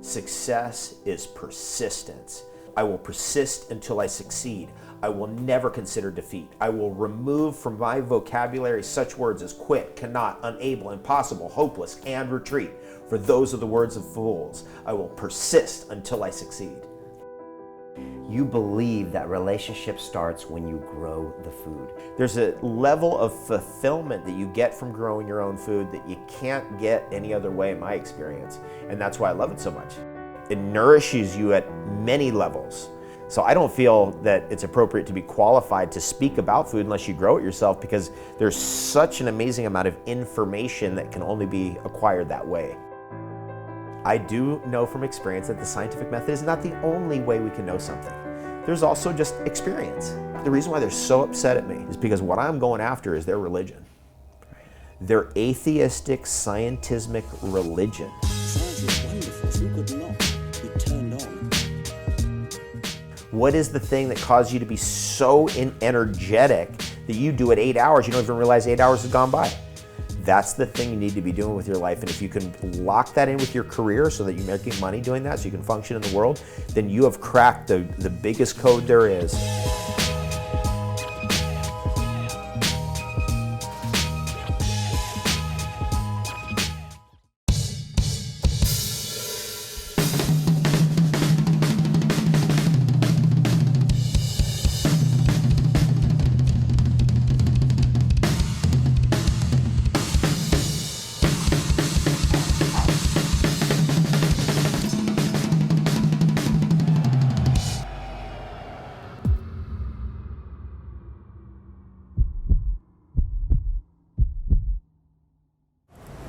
Success is persistence. I will persist until I succeed. I will never consider defeat. I will remove from my vocabulary such words as quit, cannot, unable, impossible, hopeless, and retreat, for those are the words of fools. I will persist until I succeed. You believe that relationship starts when you grow the food. There's a level of fulfillment that you get from growing your own food that you can't get any other way in my experience. And that's why I love it so much. It nourishes you at many levels. So I don't feel that it's appropriate to be qualified to speak about food unless you grow it yourself, because there's such an amazing amount of information that can only be acquired that way. I do know from experience that the scientific method is not the only way we can know something. There's also just experience. The reason why they're so upset at me is because what I'm going after is their religion. Their atheistic, scientismic religion. Science is wonderful, so who could not be turned on? What is the thing that caused you to be so energetic that you do it 8 hours, you don't even realize 8 hours has gone by? That's the thing you need to be doing with your life. And if you can lock that in with your career so that you're making money doing that, so you can function in the world, then you have cracked the biggest code there is.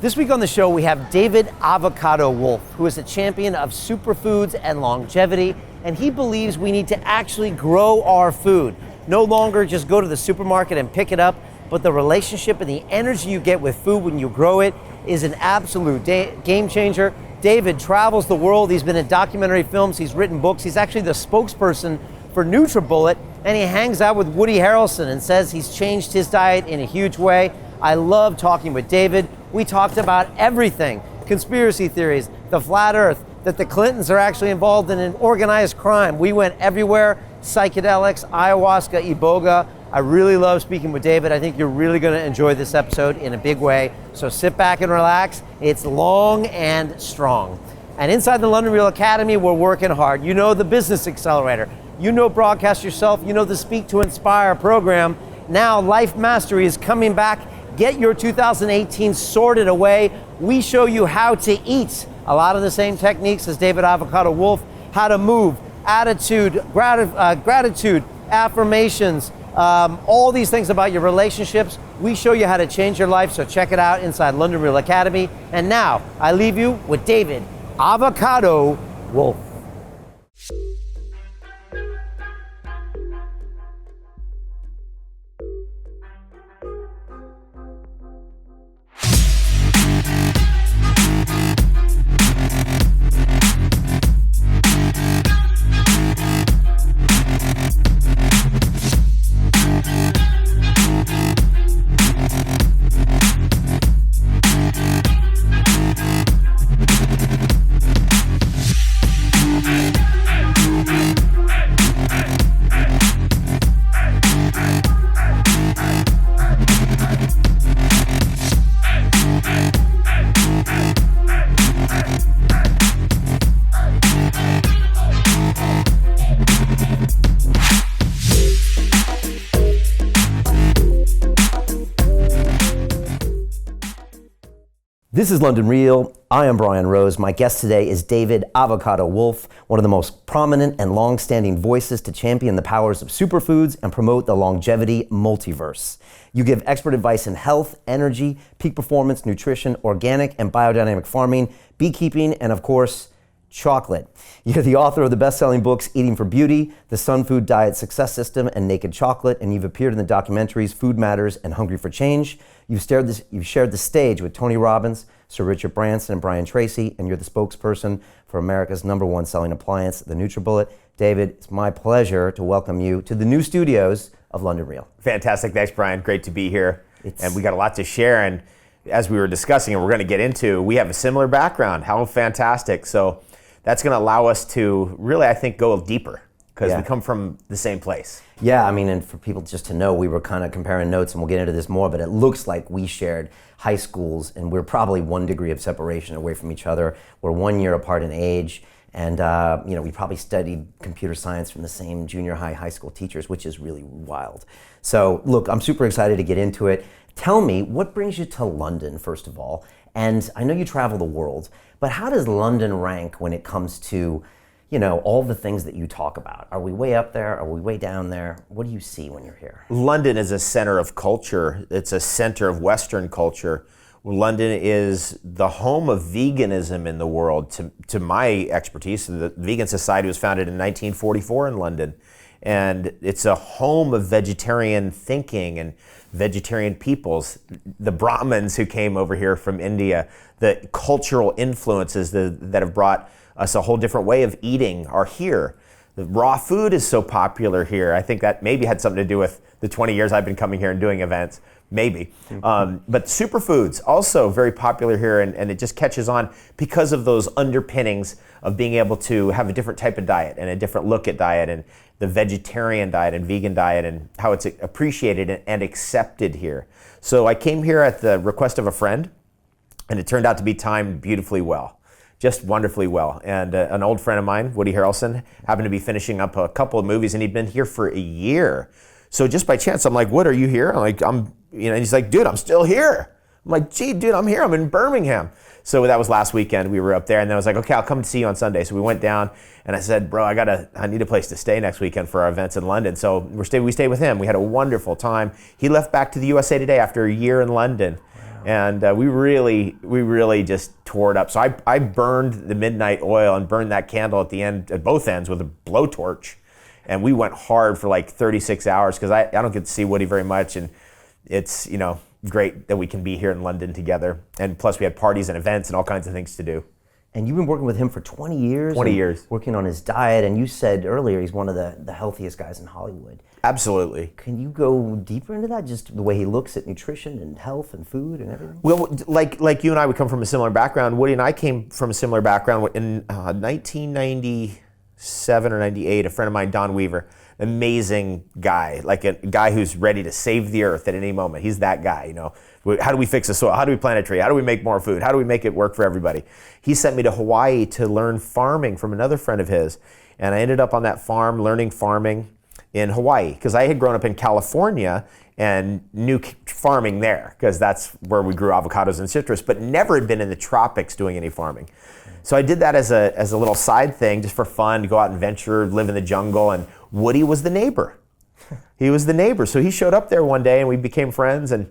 This week on the show, we have David AVOCADO WOLFE, who is a champion of superfoods and longevity, and he believes we need to actually grow our food. No longer just go to the supermarket and pick it up, but the relationship and the energy you get with food when you grow it is an absolute game changer. David travels the world. He's been in documentary films. He's written books. He's actually the spokesperson for Nutribullet, and he hangs out with Woody Harrelson and says he's changed his diet in a huge way. I love talking with David. We talked about everything, conspiracy theories, the flat earth, that the Clintons are actually involved in an organized crime. We went everywhere, psychedelics, ayahuasca, iboga. I really love speaking with David. I think you're really gonna enjoy this episode in a big way. So sit back and relax. It's long and strong. And inside the London Real Academy, we're working hard. You know the Business Accelerator. You know Broadcast Yourself. You know the Speak to Inspire program. Now Life Mastery is coming back. Get your 2018 sorted away. We show you how to eat. A lot of the same techniques as David AVOCADO WOLFE, how to move, attitude, gratitude, affirmations, all these things about your relationships. We show you how to change your life, so check it out inside London Real Academy. And now, I leave you with David AVOCADO WOLFE. This is London Real. I am Brian Rose. My guest today is David AVOCADO WOLFE, one of the most prominent and long-standing voices to champion the powers of superfoods and promote the longevity multiverse. You give expert advice in health, energy, peak performance, nutrition, organic and biodynamic farming, beekeeping, and of course, chocolate. You're the author of the best-selling books Eating for Beauty, The Sun Food Diet Success System, and Naked Chocolate, and you've appeared in the documentaries Food Matters and Hungry for Change. You've shared the stage with Tony Robbins, Sir Richard Branson, and Brian Tracy, and you're the spokesperson for America's #1 selling appliance, the Nutribullet. David, it's my pleasure to welcome you to the new studios of London Real. Fantastic. Thanks, Brian. Great to be here. And we got a lot to share. And as we were discussing, and we're going to get into, we have a similar background. How fantastic. So that's going to allow us to really, I think, go deeper because Yeah. we come from the same place. Yeah, I mean, and for people just to know, we were kind of comparing notes, and we'll get into this more, but it looks like we shared high schools, and we're probably 1 degree of separation away from each other. We're 1 year apart in age, and we probably studied computer science from the same junior high school teachers, which is really wild. So look, I'm super excited to get into it. Tell me, what brings you to London, first of all? And I know you travel the world, but how does London rank when it comes to all the things that you talk about? Are we way up there? Are we way down there? What do you see when you're here? London is a center of culture. It's a center of Western culture. London is the home of veganism in the world. To my expertise, the Vegan Society was founded in 1944 in London. And it's a home of vegetarian thinking and vegetarian peoples. The Brahmins who came over here from India, the cultural influences that have brought us a whole different way of eating are here. The raw food is so popular here. I think that maybe had something to do with the 20 years I've been coming here and doing events, maybe. But superfoods, also very popular here, and it just catches on because of those underpinnings of being able to have a different type of diet and a different look at diet, and the vegetarian diet and vegan diet, and how it's appreciated and accepted here. So I came here at the request of a friend, and it turned out to be timed beautifully well. Just wonderfully well. And an old friend of mine, Woody Harrelson, happened to be finishing up a couple of movies, and he'd been here for a year. So just by chance, I'm like, Wood, are you here? I'm like, and he's like, dude, I'm still here. I'm like, gee, dude, I'm here. I'm in Birmingham. So that was last weekend. We were up there, and then I was like, okay, I'll come see you on Sunday. So we went down, and I said, bro, I need a place to stay next weekend for our events in London. So we stayed with him. We had a wonderful time. He left back to the USA Today after a year in London. And we really just tore it up. So I burned the midnight oil and burned that candle at both ends with a blowtorch. And we went hard for like 36 hours because I don't get to see Woody very much. And it's, great that we can be here in London together. And plus we had parties and events and all kinds of things to do. And you've been working with him for 20 years? 20 years. Working on his diet. And you said earlier he's one of the healthiest guys in Hollywood. Absolutely. Can you go deeper into that? Just the way he looks at nutrition and health and food and everything? Well, like you and I would come from a similar background. Woody and I came from a similar background. In 1997 or 98, a friend of mine, Don Weaver, amazing guy, like a guy who's ready to save the earth at any moment. He's that guy, How do we fix the soil? How do we plant a tree? How do we make more food? How do we make it work for everybody? He sent me to Hawaii to learn farming from another friend of his. And I ended up on that farm learning farming in Hawaii, because I had grown up in California and knew farming there, because that's where we grew avocados and citrus, but never had been in the tropics doing any farming. So I did that as a little side thing, just for fun, to go out and venture, live in the jungle, and Woody was the neighbor. He was the neighbor. So he showed up there one day and we became friends, and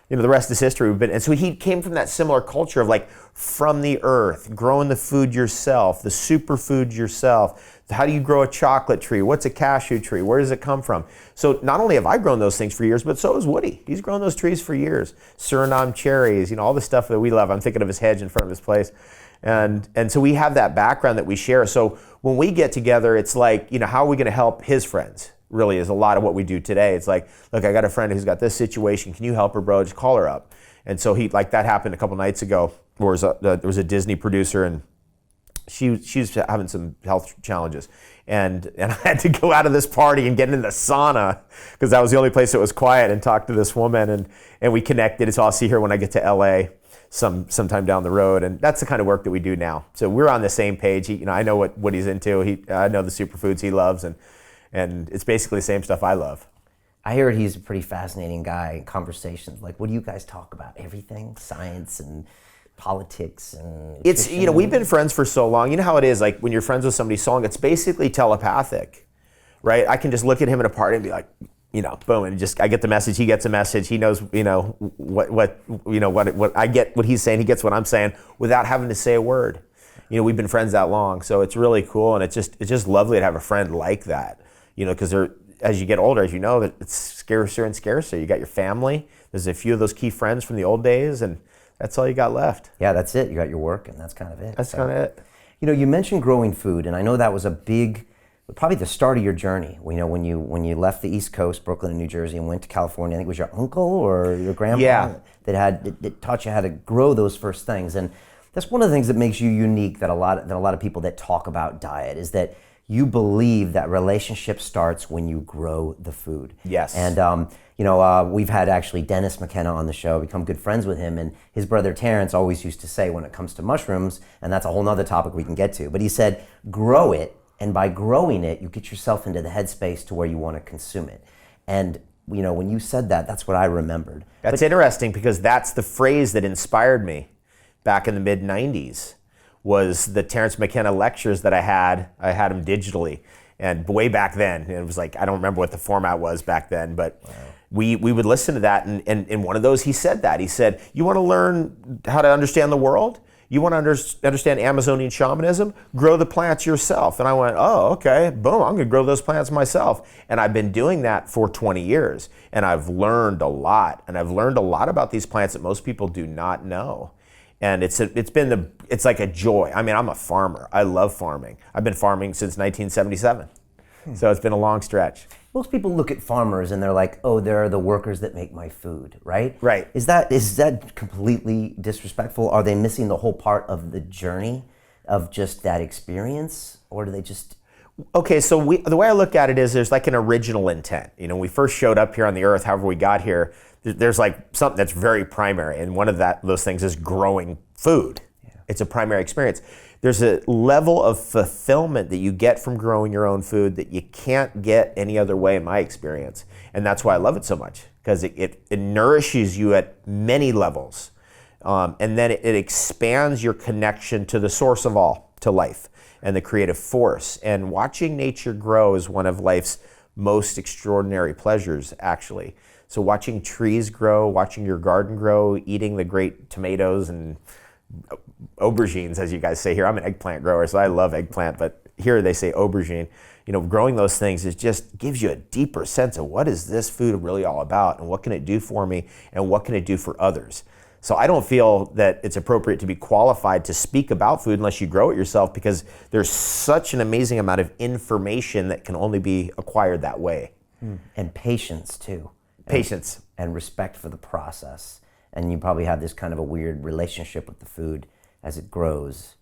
the rest is history. And so he came from that similar culture of like from the earth, growing the food yourself, the superfoods yourself. How do you grow a chocolate tree? What's a cashew tree? Where does it come from? So not only have I grown those things for years, but so has Woody. He's grown those trees for years. Suriname cherries, all the stuff that we love. I'm thinking of his hedge in front of his place. And so we have that background that we share. So when we get together, it's like, how are we going to help his friends? Really is a lot of what we do today. It's like, look, I got a friend who's got this situation. Can you help her, bro? Just call her up. And so that happened a couple nights ago. There was a Disney producer, and she's having some health challenges. And I had to go out of this party and get into the sauna, because that was the only place that was quiet, and talk to this woman. And we connected. So I'll see her when I get to LA sometime down the road. And that's the kind of work that we do now. So we're on the same page. I know what he's into. I know the superfoods he loves, and it's basically the same stuff I love. I heard he's a pretty fascinating guy in conversations. Like, what do you guys talk about? Everything? Science and politics and It's, nutrition? we've been friends for so long. You know how it is, like when you're friends with somebody so long, it's basically telepathic, right? I can just look at him at a party and be like, boom, and I get the message, he gets a message, he knows, what I get, what he's saying, he gets what I'm saying, without having to say a word. We've been friends that long, so it's really cool, and it's just lovely to have a friend like that, because as you get older, as you know, that it's scarcer and scarcer. You got your family, there's a few of those key friends from the old days, and that's all you got left. Yeah, that's it. You got your work, and that's kind of it. That's kind of it. You mentioned growing food, and I know that was a big, probably the start of your journey. When you left the East Coast, Brooklyn and New Jersey, and went to California. I think it was your uncle or your grandpa that taught you how to grow those first things. And That's one of the things that makes you unique that a lot of people that talk about diet is that you believe that relationship starts when you grow the food. Yes. And we've had actually Dennis McKenna on the show, become good friends with him, and his brother Terence always used to say when it comes to mushrooms, and that's a whole nother topic we can get to, but he said, grow it, and by growing it, you get yourself into the headspace to where you want to consume it. And when you said that, that's what I remembered. That's interesting because that's the phrase that inspired me back in the mid-90s. Was the Terence McKenna lectures that I had them digitally. And way back then, it was like, I don't remember what the format was back then, but we would listen to that. And in one of those, he said that. He said, you want to learn how to understand the world? You want to understand Amazonian shamanism? Grow the plants yourself. And I went, oh, okay, boom, I'm going to grow those plants myself. And I've been doing that for 20 years. And I've learned a lot. And I've learned a lot about these plants that most people do not know. And it's like a joy. I mean, I'm a farmer. I love farming. I've been farming since 1977. So it's been a long stretch. Most people look at farmers and they're like, oh, they're the workers that make my food, right? Right. Is that completely disrespectful? Are they missing the whole part of the journey of just that experience? Or do they just... Okay, so the way I look at it is there's like an original intent. When we first showed up here on the earth, however we got here, there's like something that's very primary, and one of those things is growing food. Yeah. It's a primary experience. There's a level of fulfillment that you get from growing your own food that you can't get any other way in my experience. And that's why I love it so much, because it nourishes you at many levels. And then it expands your connection to the source of all, to life and the creative force. And watching nature grow is one of life's most extraordinary pleasures, actually. So watching trees grow, watching your garden grow, eating the great tomatoes and aubergines, as you guys say here. I'm an eggplant grower, so I love eggplant, but here they say aubergine. Growing those things is just gives you a deeper sense of what is this food really all about, and what can it do for me, and what can it do for others. So I don't feel that it's appropriate to be qualified to speak about food unless you grow it yourself, because there's such an amazing amount of information that can only be acquired that way. And patience too. Patience. And respect for the process. And you probably have this kind of a weird relationship with the food as it grows.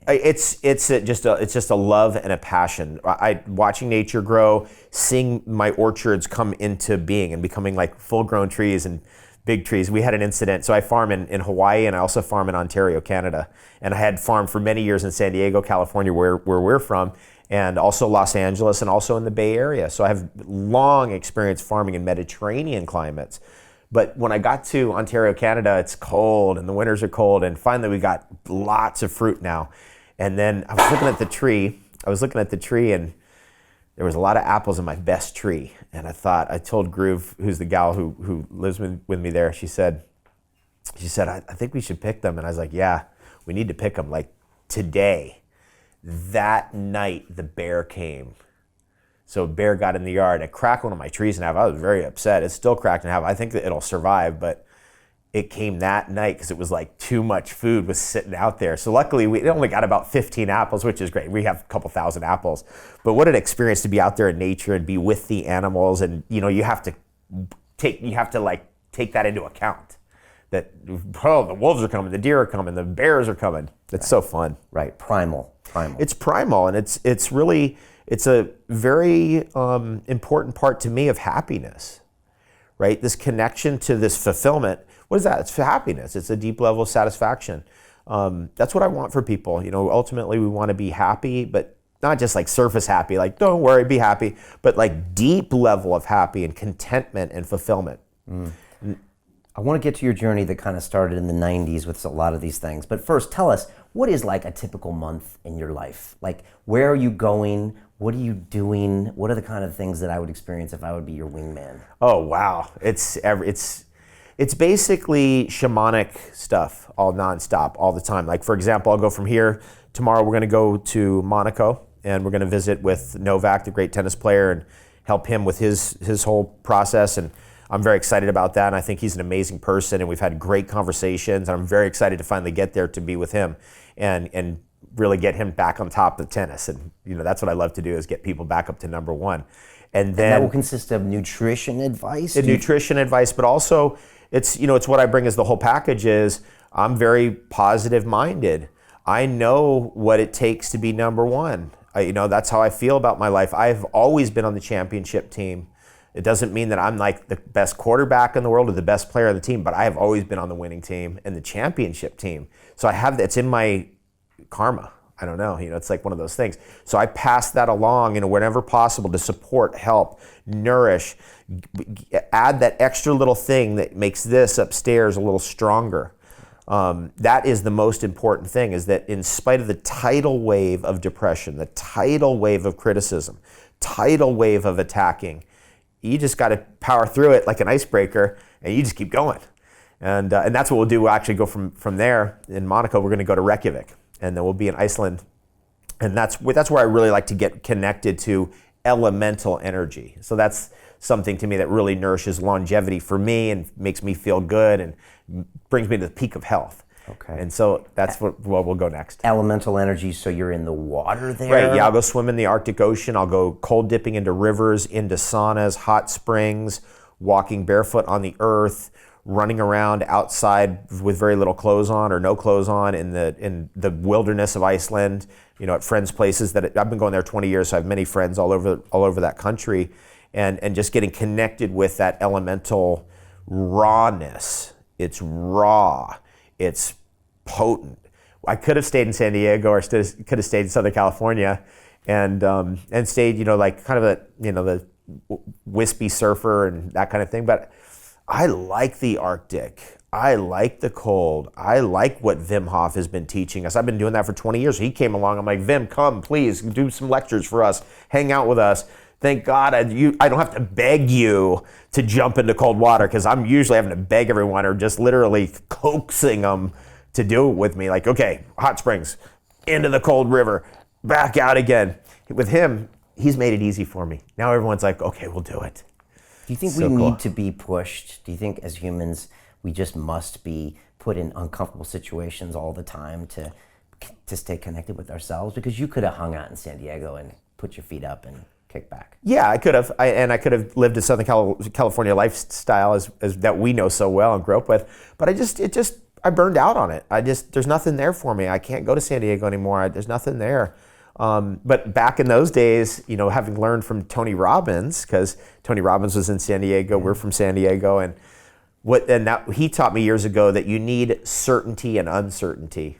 It's just a love and a passion. Watching nature grow, seeing my orchards come into being and becoming like full-grown trees and big trees. We had an incident. So I farm in Hawaii, and I also farm in Ontario, Canada. And I had farmed for many years in San Diego, California, where we're from, and also Los Angeles, and also in the Bay Area. So I have long experience farming in Mediterranean climates. But when I got to Ontario, Canada, it's cold and the winters are cold, and finally we got lots of fruit now. And then I was looking at the tree and there was a lot of apples in my best tree. And I told Groove, who's the gal who lives with me there, she said, I think we should pick them. And I was like, yeah, we need to pick them like today. That night, the bear came. So a bear got in the yard. It cracked one of my trees in half. I was very upset. It's still cracked in half. I think that it'll survive, but it came that night because it was like too much food was sitting out there. So luckily, we only got about 15 apples, which is great. We have a couple thousand apples. But what an experience to be out there in nature and be with the animals. And you have to take that into account. That, the wolves are coming, the deer are coming, the bears are coming. It's so fun. Right, primal. It's primal, and it's a very important part to me of happiness, right? This connection to this fulfillment. What is that? It's happiness. It's a deep level of satisfaction. That's what I want for people. Ultimately we want to be happy, but not just like surface happy, like don't worry, be happy, but like deep level of happy and contentment and fulfillment. I want to get to your journey that kind of started in the 90s with a lot of these things. But first, tell us, what is like a typical month in your life? Like, where are you going? What are you doing? What are the kind of things that I would experience if I would be your wingman? Oh, wow. It's basically shamanic stuff, all nonstop, all the time. Like, for example, I'll go from here. Tomorrow we're going to go to Monaco, and we're going to visit with Novak, the great tennis player, and help him with his whole process. And I'm very excited about that, and I think he's an amazing person, and we've had great conversations, and I'm very excited to finally get there to be with him and really get him back on top of tennis. And that's what I love to do, is get people back up to number one. And then that will consist of nutrition advice? Nutrition advice, but also it's what I bring as the whole package is I'm very positive minded. I know what it takes to be number one. That's how I feel about my life. I've always been on the championship team. It doesn't mean that I'm like the best quarterback in the world or the best player on the team, but I have always been on the winning team and the championship team. So I have it's in my karma. I don't know, it's like one of those things. So I pass that along, whenever possible, to support, help, nourish, add that extra little thing that makes this upstairs a little stronger. That is the most important thing, is that in spite of the tidal wave of depression, the tidal wave of criticism, tidal wave of attacking, you just got to power through it like an icebreaker, and you just keep going. And that's what we'll do. We'll actually go from there. In Monaco, we're going to go to Reykjavik, and then we'll be in Iceland. And that's where I really like to get connected to elemental energy. So that's something to me that really nourishes longevity for me and makes me feel good and brings me to the peak of health. Okay. And so that's where we'll go next. Elemental energy, so you're in the water there? Right, yeah, I'll go swim in the Arctic Ocean. I'll go cold dipping into rivers, into saunas, hot springs, walking barefoot on the earth, running around outside with very little clothes on or no clothes on in the wilderness of Iceland, at friends' places. I've been going there 20 years, so I have many friends all over that country, and just getting connected with that elemental rawness. It's raw. It's potent. I could have stayed in San Diego, or could have stayed in Southern California, and stayed, like kind of the wispy surfer and that kind of thing. But I like the Arctic. I like the cold. I like what Wim Hof has been teaching us. I've been doing that for 20 years. He came along. I'm like, Wim, come, please, do some lectures for us. Hang out with us. Thank God I don't have to beg you to jump into cold water, because I'm usually having to beg everyone or just literally coaxing them to do it with me. Like, okay, hot springs, into the cold river, back out again. With him, he's made it easy for me. Now everyone's like, okay, we'll do it. Do you think we need to be pushed? Do you think as humans, we just must be put in uncomfortable situations all the time to stay connected with ourselves? Because you could have hung out in San Diego and put your feet up and kick back. Yeah, I could have. I could have lived a Southern California lifestyle as that we know so well and grew up with. But I burned out on it. There's nothing there for me. I can't go to San Diego anymore. There's nothing there. But back in those days, having learned from Tony Robbins, because Tony Robbins was in San Diego, we're from San Diego, and he taught me years ago that you need certainty and uncertainty.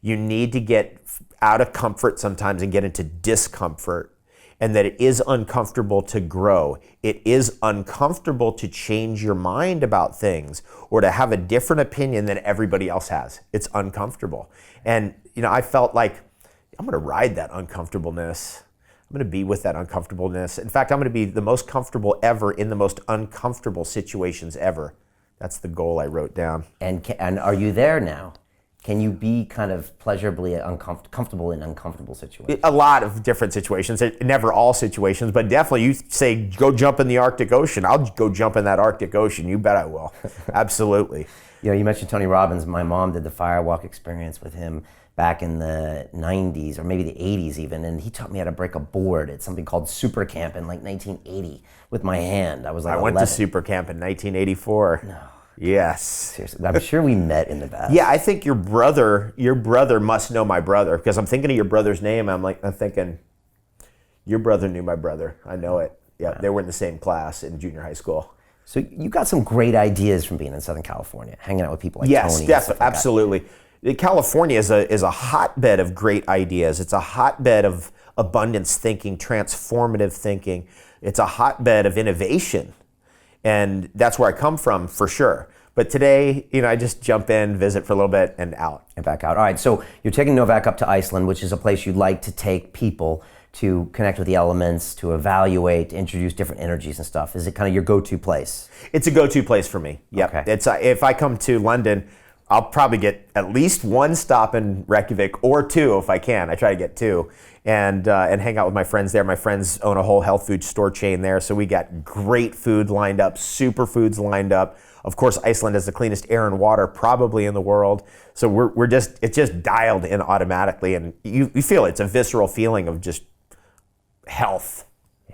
You need to get out of comfort sometimes and get into discomfort, and that it is uncomfortable to grow. It is uncomfortable to change your mind about things or to have a different opinion than everybody else has. It's uncomfortable. And I felt like I'm gonna ride that uncomfortableness. I'm gonna be with that uncomfortableness. In fact, I'm gonna be the most comfortable ever in the most uncomfortable situations ever. That's the goal I wrote down. And are you there now? Can you be kind of pleasurably comfortable in uncomfortable situations? A lot of different situations, never all situations, but definitely you say, go jump in the Arctic Ocean. I'll go jump in that Arctic Ocean. You bet I will. Absolutely. You mentioned Tony Robbins. My mom did the firewalk experience with him back in the 90s or maybe the 80s even, and he taught me how to break a board at something called Super Camp in like 1980 with my hand. I was like I 11. went to Super Camp in 1984. No. Yes. Seriously. I'm sure we met in the past. Yeah, I think your brother must know my brother, because I'm thinking of your brother's name. I'm thinking, your brother knew my brother. I know it. Yeah, they were in the same class in junior high school. So you got some great ideas from being in Southern California, hanging out with people like Tony. Yes, definitely, absolutely. California is a hotbed of great ideas. It's a hotbed of abundance thinking, transformative thinking. It's a hotbed of innovation. And that's where I come from, for sure. But today, I just jump in, visit for a little bit, and out. And back out. All right, so you're taking Novak up to Iceland, which is a place you'd like to take people to connect with the elements, to evaluate, to introduce different energies and stuff. Is it kind of your go-to place? It's a go-to place for me. Yep. Okay. It's if I come to London, I'll probably get at least one stop in Reykjavik, or two if I can. I try to get two, and hang out with my friends there. My friends own a whole health food store chain there, so we got great food lined up, superfoods lined up. Of course, Iceland has the cleanest air and water probably in the world. So it's just dialed in automatically, and you feel it's a visceral feeling of just health.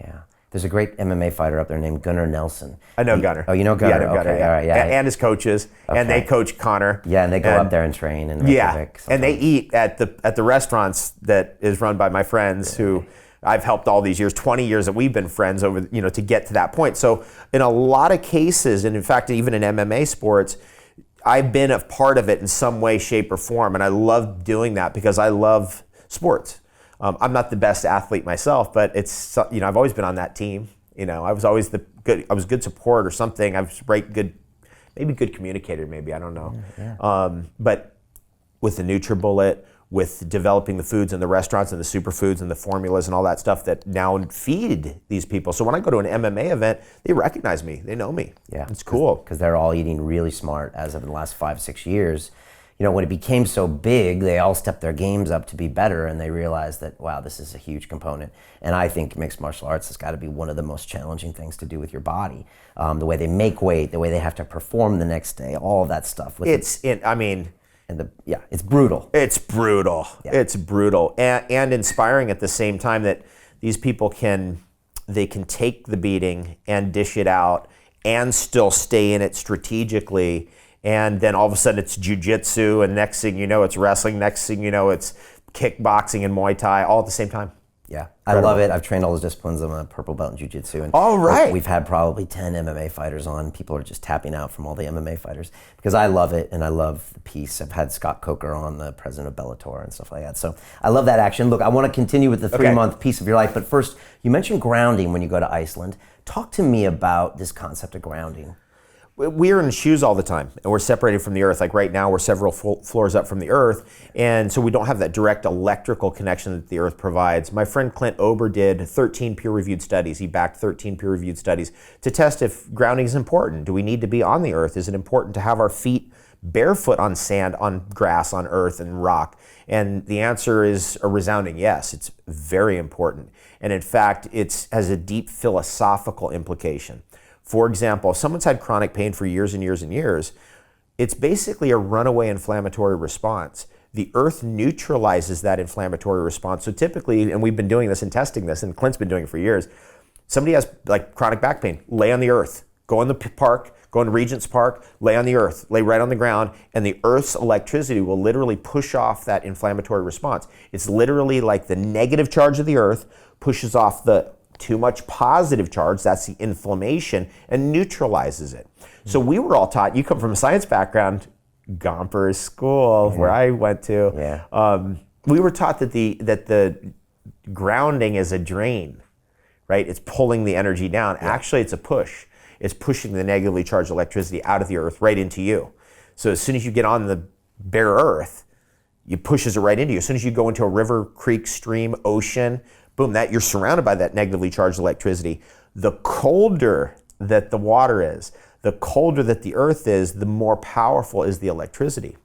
Yeah. There's a great MMA fighter up there named Gunnar Nelson. I know Gunnar. Oh, you know Gunnar? Yeah, I know Gunnar, okay, yeah. all right, yeah. And his coaches, and they coach Connor. Yeah, and they go up there and train in Reykjavik. Yeah, and they eat at the restaurants that is run by my friends who I've helped all these years, 20 years that we've been friends over, to get to that point. So in a lot of cases, and in fact, even in MMA sports, I've been a part of it in some way, shape, or form, and I love doing that because I love sports. I'm not the best athlete myself, but it's I've always been on that team. I was always good support or something. I was good communicator, maybe, I don't know. But with the Nutribullet, with developing the foods in the restaurants and the superfoods and the formulas and all that stuff that now feed these people. So when I go to an MMA event, they recognize me, they know me. Yeah, it's cool. Because they're all eating really smart as of the last 5-6 years. When it became so big, they all stepped their games up to be better, and they realized that, wow, this is a huge component. And I think mixed martial arts has got to be one of the most challenging things to do with your body. The way they make weight, the way they have to perform the next day, all of that stuff. It's brutal. It's brutal. Yeah. It's brutal and inspiring at the same time that these people can take the beating and dish it out and still stay in it strategically. And then all of a sudden it's jiu-jitsu, and next thing you know it's wrestling, next thing you know it's kickboxing and Muay Thai all at the same time. Yeah, I love it. I've trained all those disciplines. I'm a purple belt in jiu-jitsu. And all right. We've had probably 10 MMA fighters on. People are just tapping out from all the MMA fighters because I love it and I love the piece. I've had Scott Coker on, the president of Bellator and stuff like that. So I love that action. Look, I want to continue with the 3-month piece of your life, but first, you mentioned grounding when you go to Iceland. Talk to me about this concept of grounding. We're in shoes all the time, and we're separated from the earth. Like right now, we're several floors up from the earth, and so we don't have that direct electrical connection that the earth provides. My friend Clint Ober did 13 peer-reviewed studies. He backed 13 peer-reviewed studies to test if grounding is important. Do we need to be on the earth? Is it important to have our feet barefoot on sand, on grass, on earth, and rock? And the answer is a resounding yes. It's very important. And in fact, it has a deep philosophical implication. For example, if someone's had chronic pain for years and years and years, it's basically a runaway inflammatory response. The earth neutralizes that inflammatory response. So typically, and we've been doing this and testing this, and Clint's been doing it for years, somebody has like chronic back pain, lay on the earth, go in the park, go in Regent's Park, lay on the earth, lay right on the ground, and the earth's electricity will literally push off that inflammatory response. It's literally like the negative charge of the earth pushes off the too much positive charge, that's the inflammation, and neutralizes it. So we were all taught, you come from a science background, Gompers School, where I went to, we were taught that the grounding is a drain, right? It's pulling the energy down. Actually, it's a push. It's pushing the negatively charged electricity out of the earth right into you. So as soon as you get on the bare earth, it pushes it right into you. As soon as you go into a river, creek, stream, ocean, boom, you're surrounded by that negatively charged electricity. The colder that the water is, the colder that the earth is, the more powerful is the electricity.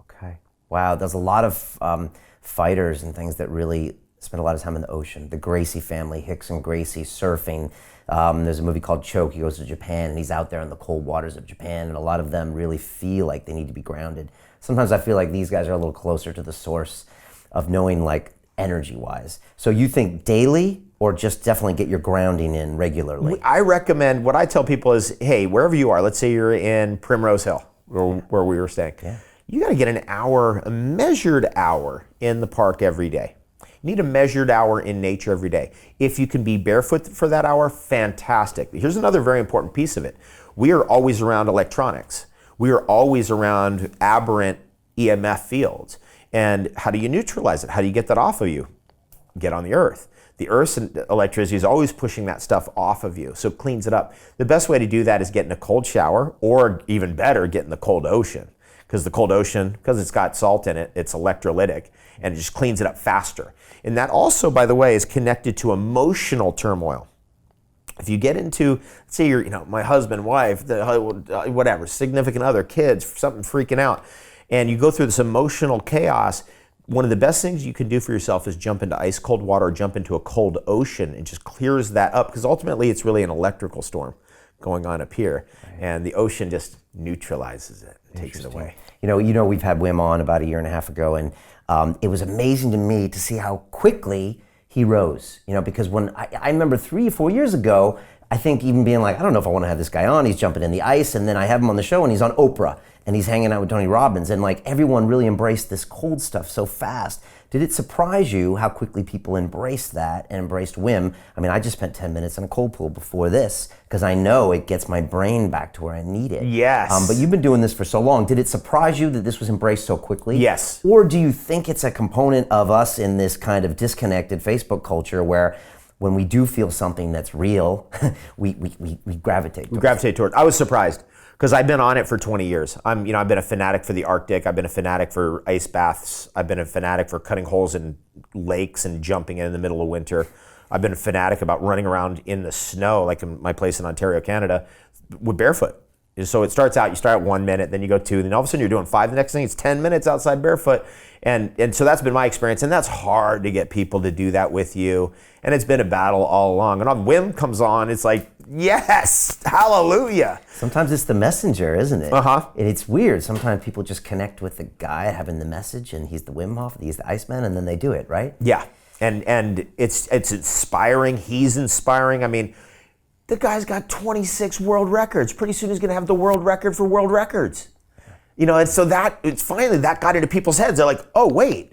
Okay. Wow, there's a lot of fighters and things that really spend a lot of time in the ocean. The Gracie family, Hicks and Gracie, surfing. There's a movie called Choke. He goes to Japan and he's out there in the cold waters of Japan, and a lot of them really feel like they need to be grounded. Sometimes I feel like these guys are a little closer to the source of knowing, like, energy-wise. So you think daily, or just definitely get your grounding in regularly? I recommend, what I tell people is, hey, wherever you are, let's say you're in Primrose Hill, where we were staying. Yeah. You gotta get an hour, a measured hour in the park every day. You need a measured hour in nature every day. If you can be barefoot for that hour, fantastic. Here's another very important piece of it. We are always around electronics. We are always around aberrant EMF fields. And how do you neutralize it? How do you get that off of you? Get on the earth. The earth's electricity is always pushing that stuff off of you, so it cleans it up. The best way to do that is get in a cold shower, or even better, get in the cold ocean. Because the cold ocean, because it's got salt in it, it's electrolytic, and it just cleans it up faster. And that also, by the way, is connected to emotional turmoil. If you get into, let's say you're, my husband, wife, whatever, significant other, kids, something freaking out, and you go through this emotional chaos, one of the best things you can do for yourself is jump into ice cold water or jump into a cold ocean. It just clears that up, because ultimately it's really an electrical storm going on up here, and the ocean just neutralizes it, takes it away. We've had Wim on about 1.5 years ago, and it was amazing to me to see how quickly rose, because when I remember 3 or 4 years ago, I think even being like, I don't know if I want to have this guy on, he's jumping in the ice, and then I have him on the show and he's on Oprah and he's hanging out with Tony Robbins, and like everyone really embraced this cold stuff so fast. Did it surprise you how quickly people embraced that and embraced Wim? I mean, I just spent 10 minutes in a cold pool before this because I know it gets my brain back to where I need it. Yes. But you've been doing this for so long. Did it surprise you that this was embraced so quickly? Yes. Or do you think it's a component of us in this kind of disconnected Facebook culture where when we do feel something that's real, we gravitate towards it? I was surprised because I've been on it for 20 years. I've been a fanatic for the Arctic. I've been a fanatic for ice baths. I've been a fanatic for cutting holes in lakes and jumping in the middle of winter. I've been a fanatic about running around in the snow, like in my place in Ontario, Canada, with barefoot. So it starts out, you start at 1 minute, then you go 2, then all of a sudden you're doing 5. The next thing it's 10 minutes outside barefoot. And so that's been my experience, and that's hard to get people to do that with you. And it's been a battle all along. And when Wim comes on, it's like, yes, hallelujah. Sometimes it's the messenger, isn't it? Uh-huh. And it's weird. Sometimes people just connect with the guy having the message, and he's the Wim Hof, he's the Iceman, and then they do it, right? Yeah, and it's inspiring. He's inspiring. I mean, the guy's got 26 world records. Pretty soon he's going to have the world record for world records. And so it's finally that got into people's heads. They're like, oh wait,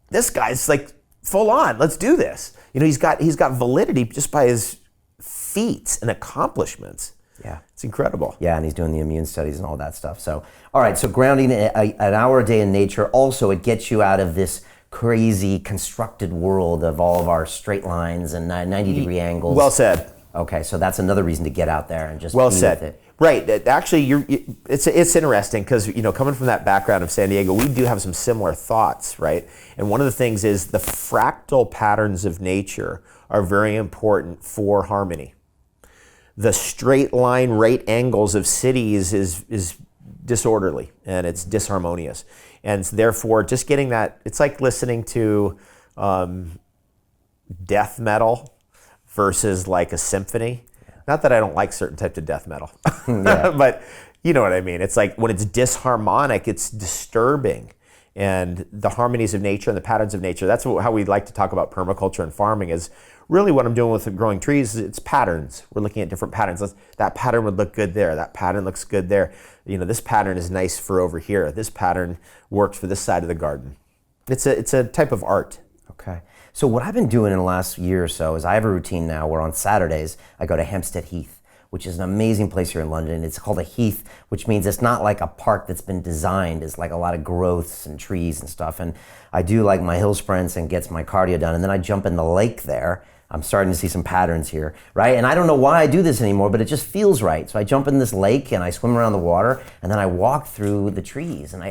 this guy's like full on. Let's do this. He's got validity just by his feats and accomplishments. Yeah, it's incredible. Yeah, and he's doing the immune studies and all that stuff. So, all right. So grounding an hour a day in nature. Also, it gets you out of this crazy constructed world of all of our straight lines and 90-degree angles. Well said. Okay, so that's another reason to get out there and just well be said. with it. Right. Actually, it's interesting because coming from that background of San Diego, we do have some similar thoughts, right? And one of the things is the fractal patterns of nature are very important for harmony. The straight line right angles of cities is disorderly and it's disharmonious, and therefore just getting that, it's like listening to death metal versus like a symphony. Not that I don't like certain types of death metal, but you know what I mean. It's like when it's disharmonic, it's disturbing. And the harmonies of nature and the patterns of nature, that's how we like to talk about permaculture and farming, is really what I'm doing with growing trees. It's patterns. We're looking at different patterns. That pattern would look good there. That pattern looks good there. This pattern is nice for over here. This pattern works for this side of the garden. It's a type of art. Okay. So what I've been doing in the last year or so is I have a routine now where on Saturdays I go to Hampstead Heath, which is an amazing place here in London. It's called a heath, which means it's not like a park that's been designed. It's like a lot of growths and trees and stuff. And I do like my hill sprints and gets my cardio done. And then I jump in the lake there. I'm starting to see some patterns here, right? And I don't know why I do this anymore, but it just feels right. So I jump in this lake and I swim around the water and then I walk through the trees. And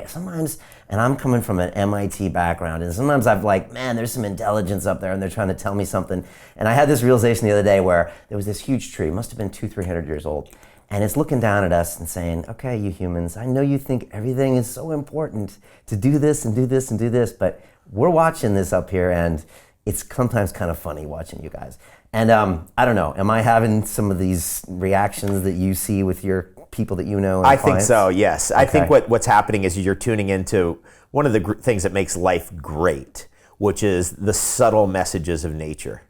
I'm coming from an MIT background, and sometimes I'm like, man, there's some intelligence up there and they're trying to tell me something. And I had this realization the other day where there was this huge tree, must have been 200-300 years old. And it's looking down at us and saying, okay, you humans, I know you think everything is so important to do this and do this and do this, but we're watching this up here and it's sometimes kind of funny watching you guys. And I don't know, am I having some of these reactions that you see with your people that you know and I clients? think so, yes. Okay. I think what's happening is you're tuning into one of the things that makes life great, which is the subtle messages of nature.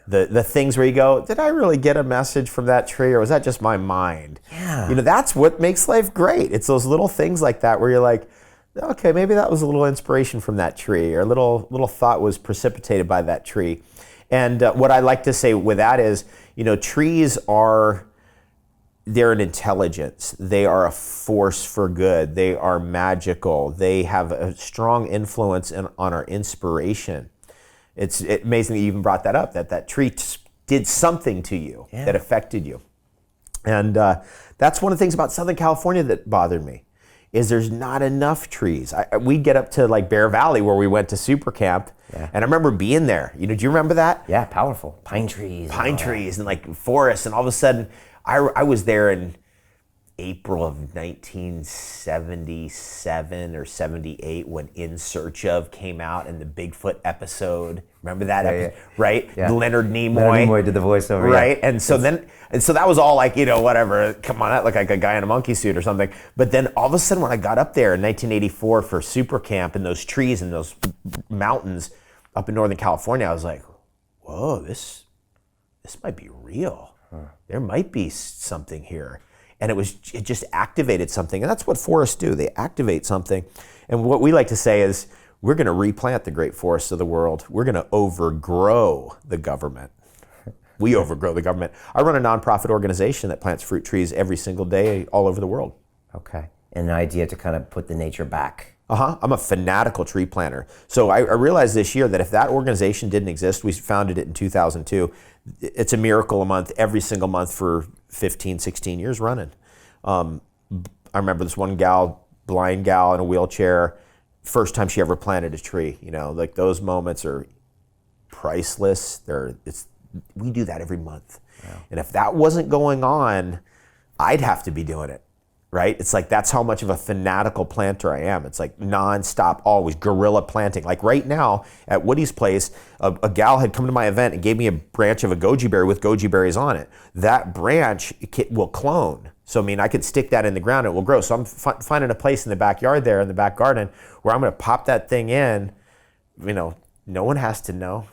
The things where you go, did I really get a message from that tree, or was that just my mind? Yeah. That's what makes life great. It's those little things like that where you're like, okay, maybe that was a little inspiration from that tree, or a little thought was precipitated by that tree. And what I like to say with that is, trees they're an intelligence. They are a force for good. They are magical. They have a strong influence on our inspiration. It's amazing that you even brought that up, that tree did something to you that affected you. And that's one of the things about Southern California that bothered me, is there's not enough trees. We'd get up to like Bear Valley where we went to super camp, and I remember being there. Do you remember that? Yeah, powerful. Pine trees And like forests, and all of a sudden I was there in April of 1977 or 78 when In Search Of came out, and the Bigfoot episode. Remember that episode? Right? Yeah. Leonard Nimoy. Leonard Nimoy did the voiceover. Right? Yeah. And so that was all like, whatever, come on, that looked like a guy in a monkey suit or something. But then all of a sudden when I got up there in 1984 for super camp, and those trees and those mountains up in Northern California, I was like, whoa, this might be real. There might be something here. And it just activated something. And that's what forests do. They activate something. And what we like to say is, we're going to replant the great forests of the world. We're going to overgrow the government. We overgrow the government. I run a nonprofit organization that plants fruit trees every single day all over the world. Okay. And an idea to kind of put the nature back. I'm a fanatical tree planter. So I realized this year that if that organization didn't exist, we founded it in 2002, it's a miracle a month, every single month for 15, 16 years running. I remember this one gal, blind gal in a wheelchair, first time she ever planted a tree. You know, like those moments are priceless. We do that every month. Wow. And if that wasn't going on, I'd have to be doing it, right? It's like, that's how much of a fanatical planter I am. It's like nonstop, always guerrilla planting. Like right now at Woody's place, a gal had come to my event and gave me a branch of a goji berry with goji berries on it. That branch will clone. So, I mean, I could stick that in the ground, it will grow. So I'm finding a place in the backyard there, in the back garden, where I'm gonna pop that thing in. You know, no one has to know.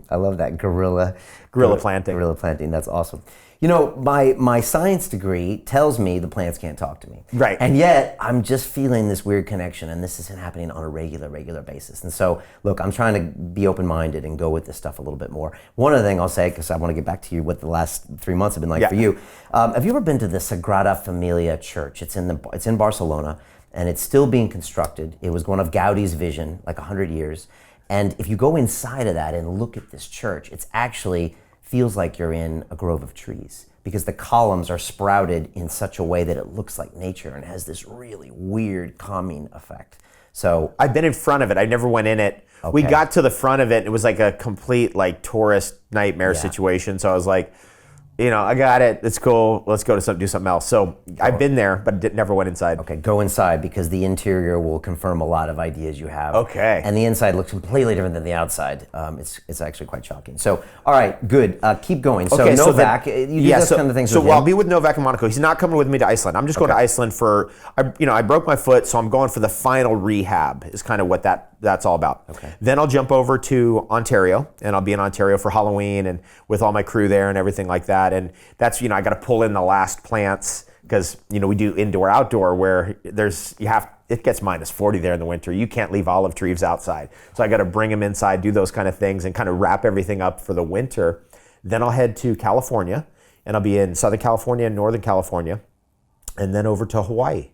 I love that, guerrilla planting. Guerrilla planting, that's awesome. You know, my science degree tells me the plants can't talk to me. Right. And yet, I'm just feeling this weird connection, and this isn't happening on a regular basis. And so, look, I'm trying to be open-minded and go with this stuff a little bit more. One other thing I'll say, because I want to get back to you, what the last 3 months have been like for you. Have you ever been to the Sagrada Familia Church? It's in Barcelona, and it's still being constructed. It was one of Gaudi's vision, like 100 years. And if you go inside of that and look at this church, it's actually feels like you're in a grove of trees, because the columns are sprouted in such a way that it looks like nature and has this really weird calming effect. So I've been in front of it. I never went in it. Okay. We got to the front of it. It was like a complete like tourist nightmare situation. So I was like, you know, I got it. It's cool. Let's go to do something else. So I've been there, but never went inside. Okay, go inside, because the interior will confirm a lot of ideas you have. Okay. And the inside looks completely different than the outside. It's actually quite shocking. So, all right, good. Keep going. So okay, Novak, you do those kind of things with him. I'll be with Novak in Monaco. He's not coming with me to Iceland. I'm just going to Iceland for, I broke my foot, so I'm going for the final rehab is kind of what that's all about. Okay. Then I'll jump over to Ontario, and I'll be in Ontario for Halloween and with all my crew there and everything like that. And that's, I got to pull in the last plants, because, we do indoor, outdoor, where it gets minus 40 there in the winter. You can't leave olive trees outside. So I got to bring them inside, do those kind of things, and kind of wrap everything up for the winter. Then I'll head to California, and I'll be in Southern California and Northern California, and then over to Hawaii.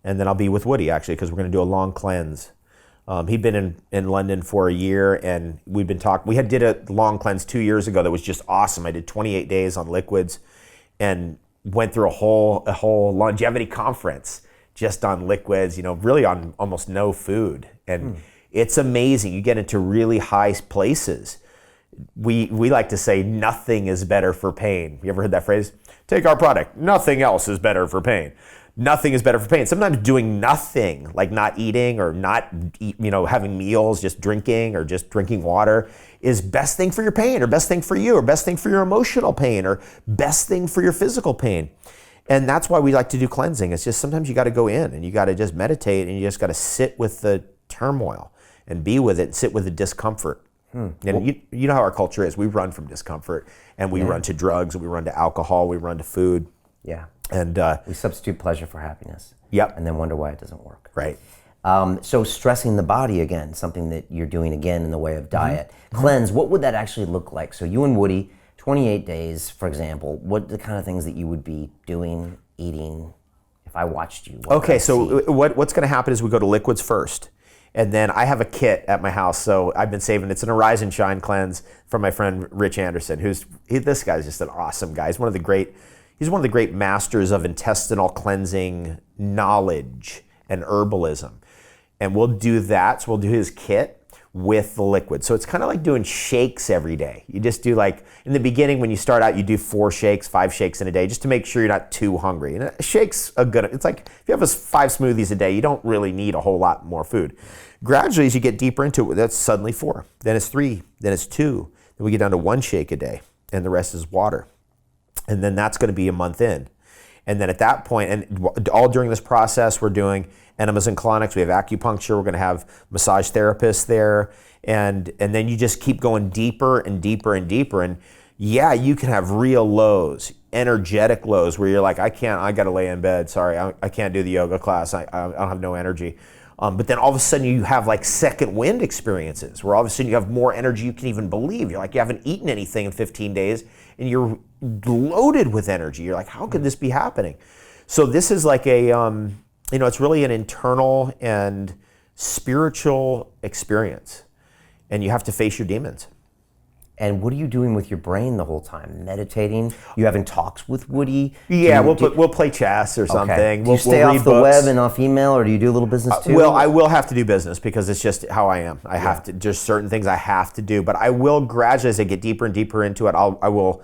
And then I'll be with Woody, actually, because we're going to do a long cleanse. He'd been in London for a year, and we've been talking. We did a long cleanse 2 years ago that was just awesome. I did 28 days on liquids and went through a whole longevity conference just on liquids, really on almost no food. And it's amazing. You get into really high places. We like to say nothing is better for pain. You ever heard that phrase? Take our product. Nothing else is better for pain. Nothing is better for pain. Sometimes doing nothing, like not eating or not having meals, just drinking or just drinking water, is best thing for your pain, or best thing for you, or best thing for your emotional pain, or best thing for your physical pain. And that's why we like to do cleansing. It's just sometimes you got to go in and you got to just meditate, and you just got to sit with the turmoil and be with it and sit with the discomfort. And you know how our culture is. We run from discomfort, and we run to drugs, and we run to alcohol, we run to food. Yeah. And we substitute pleasure for happiness. Yep. And then wonder why it doesn't work. Right. So stressing the body again, something that you're doing again in the way of diet. Cleanse, what would that actually look like? So you and Woody, 28 days, for example, what are the kind of things that you would be doing, eating, if I watched you? Okay, so what's going to happen is we go to liquids first. And then I have a kit at my house, so I've been saving. It's an Arise and Shine cleanse from my friend Rich Anderson, this guy's just an awesome guy. He's one of the great masters of intestinal cleansing knowledge and herbalism. And we'll do that. So we'll do his kit with the liquid. So it's kind of like doing shakes every day. You just do, like, in the beginning when you start out, you do 4 shakes, 5 shakes in a day, just to make sure you're not too hungry. And a shake's it's like, if you have 5 smoothies a day, you don't really need a whole lot more food. Gradually, as you get deeper into it, that's suddenly 4, then it's 3, then it's 2, then we get down to 1 shake a day, and the rest is water. And then that's going to be a month in. And then at that point, and all during this process, we're doing enemas and colonics. We have acupuncture. We're going to have massage therapists there. And then you just keep going deeper and deeper and deeper. And yeah, you can have real lows, energetic lows where you're like, I got to lay in bed. Sorry, I can't do the yoga class. I have no energy. But then all of a sudden you have like second wind experiences where all of a sudden you have more energy you can even believe. You're like, you haven't eaten anything in 15 days and you're loaded with energy. You're like, how could this be happening? So this is like a, it's really an internal and spiritual experience. And you have to face your demons. And what are you doing with your brain the whole time? Meditating? You having talks with Woody? Yeah, we'll play chess or something. Okay. Do you We'll stay read off the books. web and off email, or do you do a little business too? Well, I will have to do business because it's just how I am. I have to. There's certain things I have to do, but I will gradually, as I get deeper and deeper into it, I will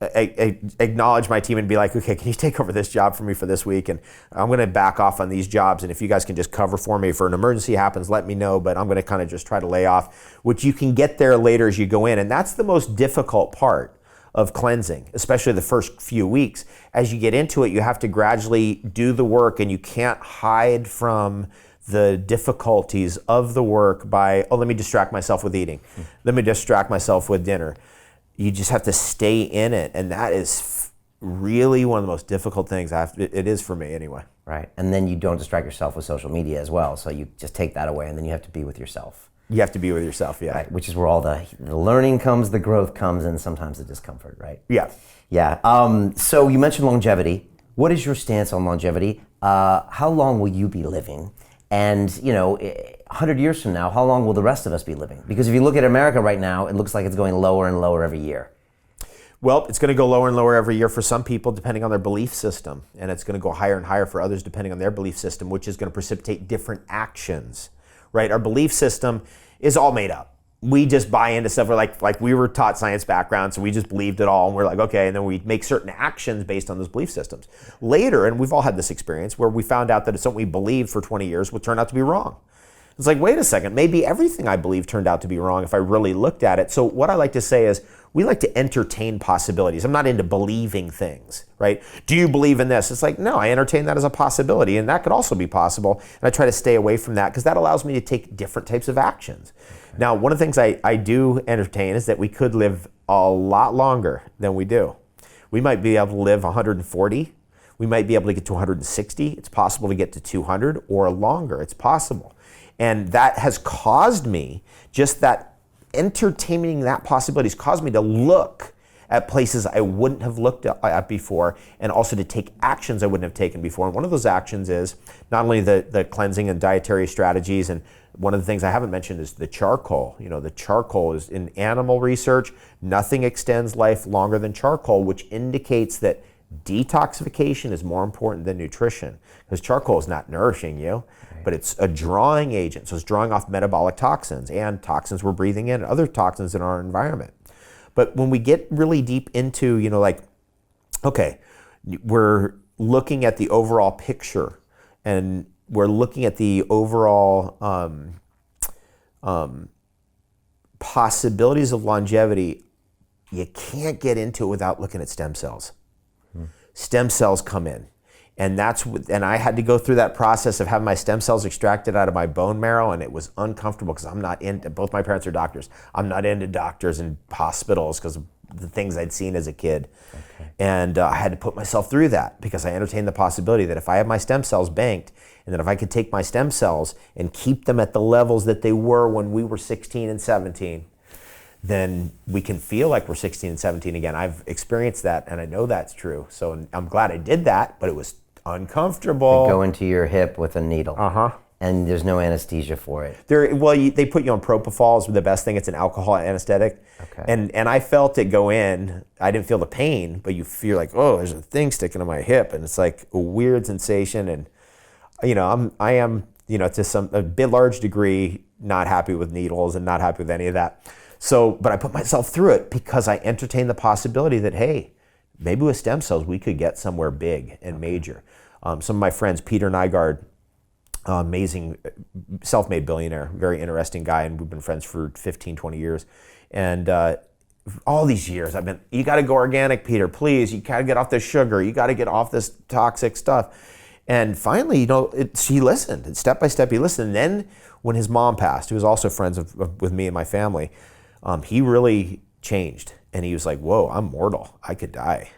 acknowledge my team and be like, okay, can you take over this job for me for this week? And I'm going to back off on these jobs. And if you guys can just cover for me, if an emergency happens, let me know. But I'm going to kind of just try to lay off, which you can get there later as you go in. And that's the most difficult part of cleansing, especially the first few weeks. As you get into it, you have to gradually do the work, and you can't hide from the difficulties of the work by, let me distract myself with eating. Let me distract myself with dinner. You just have to stay in it, and that is really one of the most difficult things it is for me anyway. Right, and then you don't distract yourself with social media as well, so you just take that away, and then you have to be with yourself. You have to be with yourself, yeah. Right, which is where all the learning comes, the growth comes, and sometimes the discomfort, right? Yeah. Yeah, so you mentioned longevity. What is your stance on longevity? How long will you be living? And, 100 years from now, how long will the rest of us be living? Because if you look at America right now, it looks like it's going lower and lower every year. Well, it's going to go lower and lower every year for some people depending on their belief system. And it's going to go higher and higher for others depending on their belief system, which is going to precipitate different actions, right? Our belief system is all made up. We just buy into stuff. We're like we were taught science background, so we just believed it all. And we're like, okay, and then we make certain actions based on those belief systems. Later, and we've all had this experience where we found out that it's something we believed for 20 years would turn out to be wrong. It's like, wait a second, maybe everything I believe turned out to be wrong if I really looked at it. So what I like to say is we like to entertain possibilities. I'm not into believing things, right? Do you believe in this? It's like, no, I entertain that as a possibility, and that could also be possible. And I try to stay away from that because that allows me to take different types of actions. Okay. Now, one of the things I do entertain is that we could live a lot longer than we do. We might be able to live 140. We might be able to get to 160. It's possible to get to 200 or longer. It's possible. And that has caused me, just that entertaining that possibility has caused me to look at places I wouldn't have looked at before, and also to take actions I wouldn't have taken before. And one of those actions is not only the cleansing and dietary strategies, and one of the things I haven't mentioned is the charcoal. The charcoal is in animal research, nothing extends life longer than charcoal, which indicates that detoxification is more important than nutrition, because charcoal is not nourishing you, but it's a drawing agent. So it's drawing off metabolic toxins and toxins we're breathing in, other toxins in our environment. But when we get really deep into, okay, we're looking at the overall picture, and we're looking at the overall possibilities of longevity, you can't get into it without looking at stem cells. Stem cells come in. And I had to go through that process of having my stem cells extracted out of my bone marrow, and it was uncomfortable because I'm not into, both my parents are doctors. I'm not into doctors and hospitals because of the things I'd seen as a kid. Okay. And I had to put myself through that because I entertained the possibility that if I have my stem cells banked, and that if I could take my stem cells and keep them at the levels that they were when we were 16 and 17, then we can feel like we're 16 and 17 again. I've experienced that, and I know that's true. So I'm glad I did that, but it was uncomfortable. They go into your hip with a needle. And there's no anesthesia for it. They put you on propofol is the best thing. It's an alcohol anesthetic. Okay. And I felt it go in. I didn't feel the pain, but you feel like, oh, there's a thing sticking to my hip, and it's like a weird sensation. And I am to a bit large degree not happy with needles and not happy with any of that. So, but I put myself through it because I entertained the possibility that, hey, maybe with stem cells we could get somewhere big and major. Some of my friends, Peter Nygaard, amazing self-made billionaire, very interesting guy, and we've been friends for 15, 20 years. And all these years I've been, you got to go organic, Peter, please. You got to get off this sugar. You got to get off this toxic stuff. And finally, he listened. And step by step, he listened. And then when his mom passed, who was also friends with me and my family, he really changed. And he was like, whoa, I'm mortal. I could die.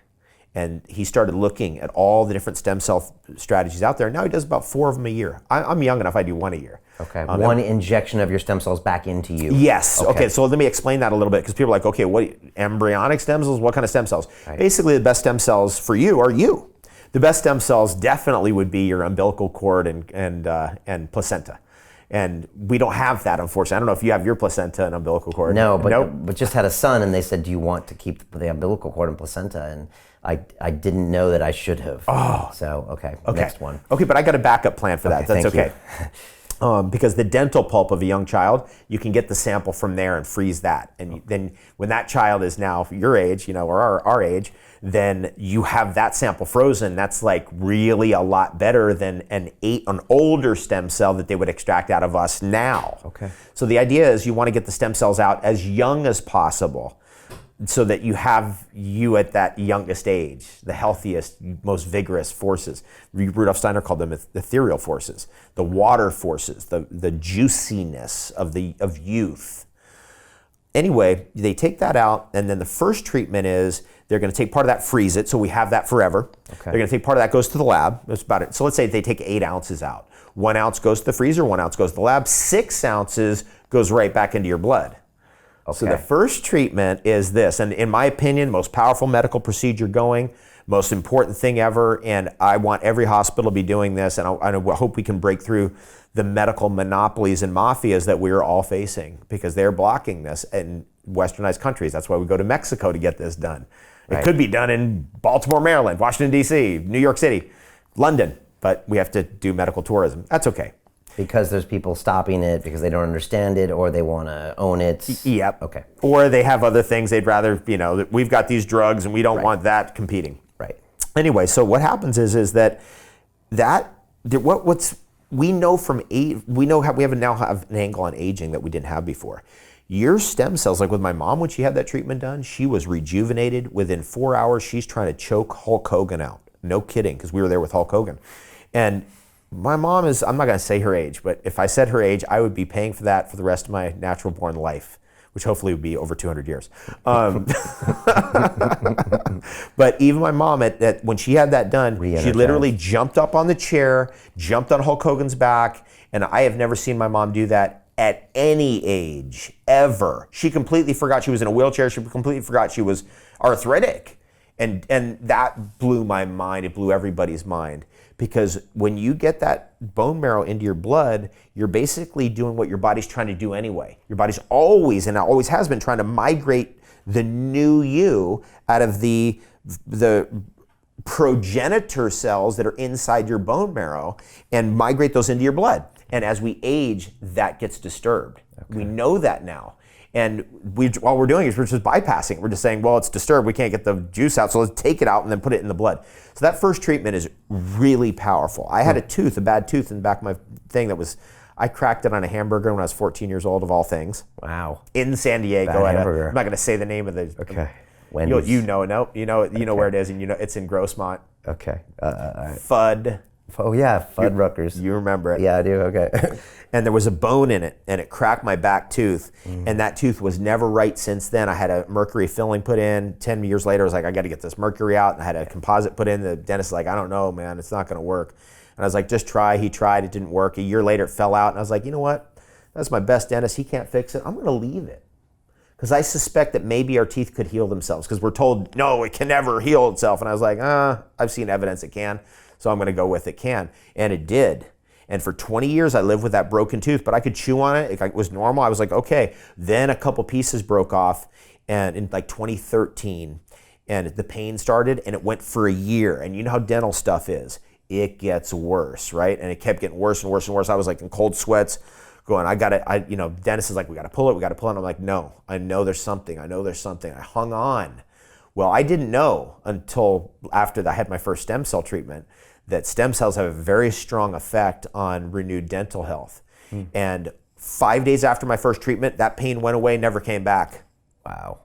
And he started looking at all the different stem cell strategies out there. Now he does about 4 of them a year. I'm young enough, I do 1 a year. Okay, one injection of your stem cells back into you. Yes, okay, so let me explain that a little bit, because people are like, okay, what embryonic stem cells, what kind of stem cells? Right. Basically, the best stem cells for you are you. The best stem cells definitely would be your umbilical cord and placenta. And we don't have that, unfortunately. I don't know if you have your placenta and umbilical cord. No, but just had a son, and they said, do you want to keep the umbilical cord and placenta? And I didn't know that I should have. Oh. So, okay, next one. Okay, but I got a backup plan for that. That's okay. Because the dental pulp of a young child, you can get the sample from there and freeze that. And then when that child is now your age, or our age, then you have that sample frozen. That's like really a lot better than an older stem cell that they would extract out of us now. Okay. So the idea is you want to get the stem cells out as young as possible, so that you have you at that youngest age, the healthiest, most vigorous forces. Rudolf Steiner called them ethereal forces, the water forces, the juiciness of youth. Anyway, they take that out, and then the first treatment is they're going to take part of that, freeze it, so we have that forever. Okay. They're going to take part of that, goes to the lab. That's about it. So let's say they take 8 ounces out. 1 ounce goes to the freezer, 1 ounce goes to the lab, 6 ounces goes right back into your blood. Okay. So the first treatment is this, and in my opinion, most powerful medical procedure going, most important thing ever, and I want every hospital to be doing this, and I hope we can break through the medical monopolies and mafias that we are all facing, because they're blocking this in westernized countries. That's why we go to Mexico to get this done. Right. It could be done in Baltimore, Maryland, Washington, D.C., New York City, London, but we have to do medical tourism. That's okay. Because there's people stopping it because they don't understand it, or they want to own it. Yep. Okay. Or they have other things they'd rather, we've got these drugs and we don't want that competing. Right. Anyway, so what happens is that we know we now have an angle on aging that we didn't have before. Your stem cells, like with my mom, when she had that treatment done, she was rejuvenated. Within 4 hours, she's trying to choke Hulk Hogan out. No kidding, because we were there with Hulk Hogan. And my mom is, I'm not going to say her age, but if I said her age, I would be paying for that for the rest of my natural born life, which hopefully would be over 200 years. But even my mom, when she had that done, she literally jumped up on the chair, jumped on Hulk Hogan's back, and I have never seen my mom do that at any age, ever. She completely forgot she was in a wheelchair. She completely forgot she was arthritic. And that blew my mind. It blew everybody's mind. Because when you get that bone marrow into your blood, you're basically doing what your body's trying to do anyway. Your body's always, and it always has been, trying to migrate the new you out of the progenitor cells that are inside your bone marrow and migrate those into your blood. And as we age, that gets disturbed. Okay. We know that now. And all we're doing is we're just bypassing it. We're just saying, well, it's disturbed. We can't get the juice out, so let's take it out and then put it in the blood. So that first treatment is really powerful. I had a bad tooth in the back of my thing I cracked it on a hamburger when I was 14 years old, of all things. Wow. In San Diego. Bad hamburger. I'm not going to say the name of the... Okay. You know where it is, and it's in Grossmont. Okay. Fudd. Oh yeah, Fuddruckers. You remember it. Yeah, I do, okay. And there was a bone in it, and it cracked my back tooth, and that tooth was never right since then. I had a mercury filling put in. 10 years later, I was like, I got to get this mercury out, and I had a composite put in. The dentist was like, I don't know, man, it's not going to work. And I was like, just try. He tried, it didn't work. A year later, it fell out, and I was like, you know what? That's my best dentist. He can't fix it. I'm going to leave it. Because I suspect that maybe our teeth could heal themselves, because we're told, no, it can never heal itself. And I was like, I've seen evidence it can. So I'm going to go with it can. And it did. And for 20 years, I lived with that broken tooth, but I could chew on it. It was normal. I was like, okay. Then a couple pieces broke off, and in like 2013, and the pain started, and it went for a year. And you know how dental stuff is. It gets worse, right? And it kept getting worse and worse and worse. I was like in cold sweats going, dentist is like, we got to pull it. And I'm like, no, I know there's something. I hung on. Well, I didn't know until after I had my first stem cell treatment that stem cells have a very strong effect on renewed dental health. And 5 days after my first treatment, that pain went away, never came back. Wow.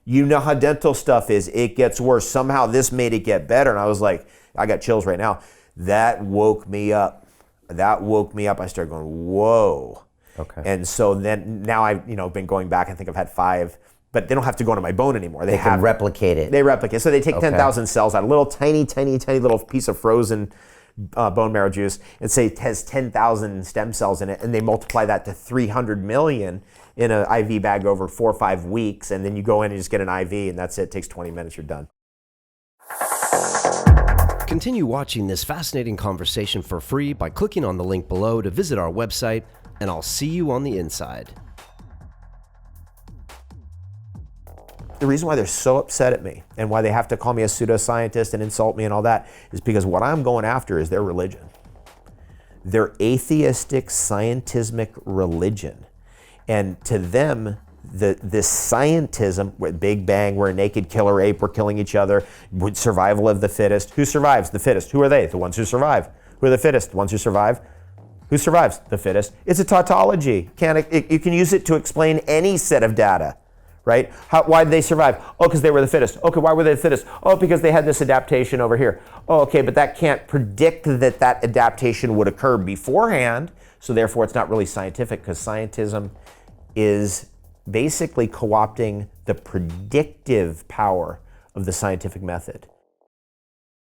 You know how dental stuff is. It gets worse. Somehow this made it get better. And I was like, I got chills right now. That woke me up. I started going, whoa. Okay. And so then now I've been going back. I think I've had 5, but they don't have to go into my bone anymore. They can replicate it. They replicate. So they take 10,000 cells out, a little tiny little piece of frozen bone marrow juice, and say it has 10,000 stem cells in it, and they multiply that to 300 million in an IV bag over 4 or 5 weeks, and then you go in and just get an IV, and that's it. It takes 20 minutes, you're done. Continue watching this fascinating conversation for free by clicking on the link below to visit our website, and I'll see you on the inside. The reason why they're so upset at me and why they have to call me a pseudoscientist and insult me and all that is because what I'm going after is their religion. Their atheistic, scientismic religion. And to them, this scientism, with Big Bang, we're a naked killer ape, we're killing each other, with survival of the fittest. Who survives? The fittest. Who are they? The ones who survive. Who are the fittest? The ones who survive. Who survives? The fittest. It's a tautology. You can use it to explain any set of data. Right? Why did they survive? Oh, because they were the fittest. Okay, why were they the fittest? Oh, because they had this adaptation over here. Oh, okay, but that can't predict that adaptation would occur beforehand, so therefore it's not really scientific, because scientism is basically co-opting the predictive power of the scientific method.